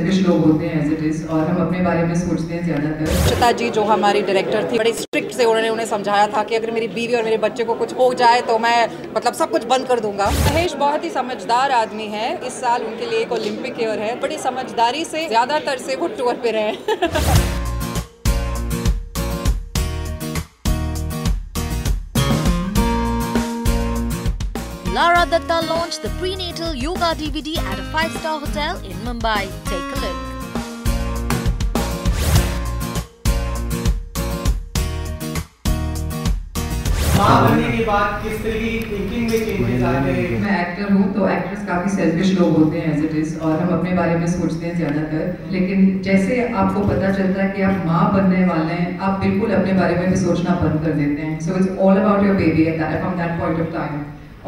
Selfish लोग होते हैं एज इट इज़, और हम अपने बारे में सोचते हैं ज़्यादातर। अक्षता जी जो हमारी डायरेक्टर थी, बड़े स्ट्रिक्ट से उन्हें समझाया था कि अगर मेरी बीवी और मेरे बच्चे को कुछ हो जाए तो मैं मतलब सब कुछ बंद कर दूंगा। महेश बहुत ही समझदार आदमी है। इस साल उनके लिए एक ओलंपिक ईयर है। बड़ी समझदारी से ज़्यादातर से वो टूर पे रहे। Lara Datta launched the prenatal yoga DVD at a 5-star hotel in Mumbai. Take a look. मां बनने के बाद किस तरह की थिंकिंग में चेंजेस आते हैं? मैं एक्टर हूँ, तो एक्टर्स काफ़ी सेल्फिश लोग होते हैं एज इट इज़, और हम अपने बारे में सोचते हैं ज़्यादातर। लेकिन जैसे आपको पता चलता है कि आप माँ बनने वाले हैं, आप बिल्कुल अपने बारे में भी सोचना बंद कर देते हैं। So it's all about your baby at that from that point of time.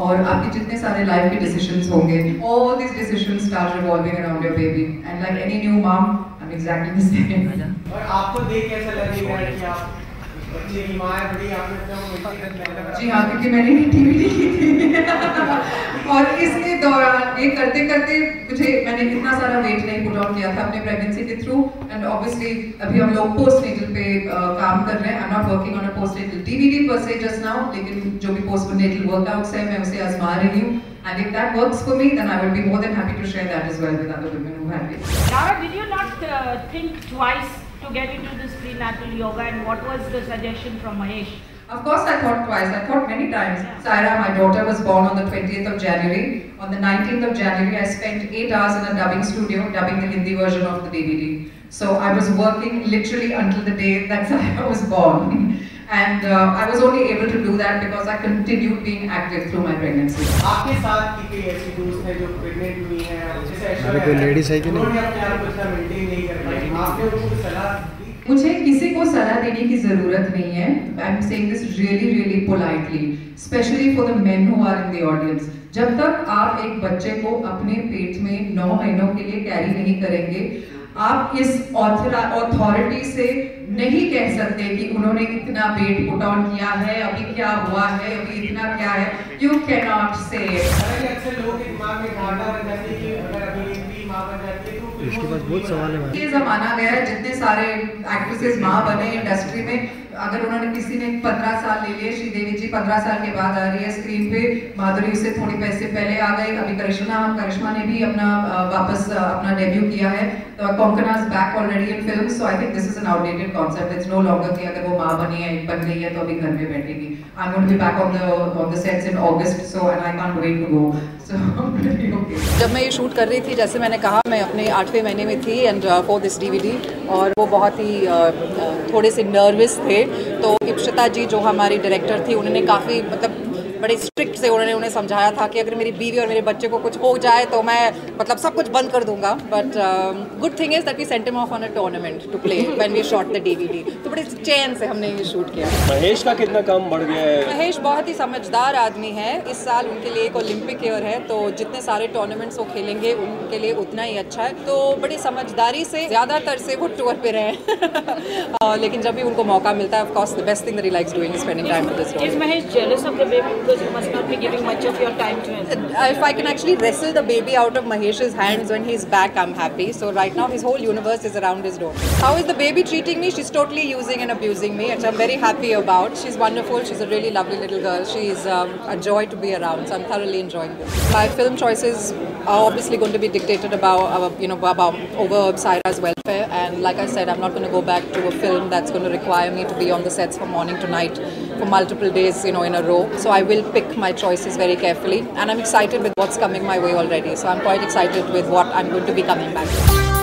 और आपके जितने सारे लाइफ के डिसीजंस होंगे, all this decisions start revolving around your baby, and like any new mom I am exactly the same. और आपको देख कैसा लगेगा कि आप बच्चे की मां है, बड़ी आपने जी हाँ, क्योंकि मैंने टीवी देखी थी और इसके दौरान ये करते करते मैंने इतना सारा वेट नहीं पुट ऑन किया था अपने प्रेगनेंसी के थ्रू। एंड ऑब्वियसली अभी हम लोग पोस्टनेटल पे काम कर रहे हैं। I am not working on a postnatal DVD पर से जस्ट नाउ, लेकिन जो भी पोस्टनेटल वर्कआउट्स है मैं उसे आजमा रही हूँ। And if that works for me, then I will be more than happy to share that as well with other women who have it. Lara, did you not think twice to get into this prenatal yoga, and what was the suggestion from Mahesh? Of course I thought twice. I thought many times. Saira, my daughter, was born on the 20th of January. On the 19th of January, I spent 8 hours in a dubbing studio dubbing the Hindi version of the DVD. So I was working literally until the day that Saira was born. And I was only able to do that because I continued being active through my pregnancy. आपके साथ की कोई ऐसी दोस्त है जो pregnant हुई है, जैसे अरे कोई लेडीज है कि नहीं? उन्होंने अपने आप को इतना मेंटेन नहीं कर पाई, आपने उनको सलाह दी? मुझे किसी को सलाह देने की जरूरत नहीं है। I am saying this really really politely, specially for the men who are in the audience. जब तक आप एक बच्चे को अपने पेट में 9 महीनों के लिए कैरी नहीं करेंगे, आप इस अथॉरिटी से नहीं कह सकते कि उन्होंने इतना वेट पुट ऑन किया है, अभी क्या हुआ है, अभी इतना क्या है। यू कैन नॉट से। अक्सर लोगों के दिमाग में धारणा बन जाती है कि अगर अभिनेत्री मां बन जाती है तो इसके पास बहुत सवाल है। ये जमाना गया है, जितने सारे एक्ट्रेसेस माँ बने इंडस्ट्री में, अगर उन्होंने किसी ने 15 साल ले लिए, श्रीदेवी जी 15 साल के बाद आ रही है स्क्रीन पे, माधुरी उससे थोड़ी पैसे पहले आ गई, अभी करिश्मा ने भी अपना वापस अपना डेब्यू किया है। Konkona is back already in film, so I think this is an outdated concept. It's no longer कि अगर वो माँ बनी है, बन गई है तो अभी घर में बैठेगी। I am going to be back on the sets in August, so and I can't wait to go. जब मैं ये शूट कर रही थी, जैसे मैंने कहा, मैं अपने 8वें महीने में थी एंड फॉर दिस DVD, और वो बहुत ही थोड़े से नर्वस थे। तो अक्षता जी जो हमारी डायरेक्टर थी, उन्होंने काफ़ी मतलब बड़े स्ट्रिक्ट से उन्हें समझाया था कि अगर मेरी बीवी और मेरे बच्चे को कुछ हो जाए तो मैं मतलब सब कुछ बंद कर दूंगा। But good thing is that we sent him off on a tournament to play when we shot the DVD। तो बड़े चैन से हमने ये शूट किया। महेश का कितना काम बढ़ गया है? महेश बहुत ही समझदार आदमी है। इस साल उनके लिए एक ओलंपिक ईयर है, तो जितने सारे टूर्नामेंट्स वो खेलेंगे उनके लिए उतना ही अच्छा है। तो बड़ी समझदारी से ज़्यादातर से वो टूर पे रहे। लेकिन जब भी उनको मौका मिलता है, of course the best thing that he likes doing is spending time with this. Is Mahesh jealous of the baby because you must not be giving much of your time to him? If I can actually wrestle the baby out of Mahesh's hands when he's back, I'm happy. So right now his whole universe is around his door. How is the baby treating me? She's totally using and abusing me, which I'm very happy about. She's wonderful. She's a really lovely little girl. She's a joy to be around. So I'm thoroughly enjoying this. My film choices are obviously going to be dictated about over Saira's welfare. And like I said, I'm not going to go back to a film that's going to require me to be on the sets from morning to night for multiple days, in a row. So I will pick my choices very carefully, and I'm excited with what's coming my way already. So I'm quite excited with what I'm going to be coming back with.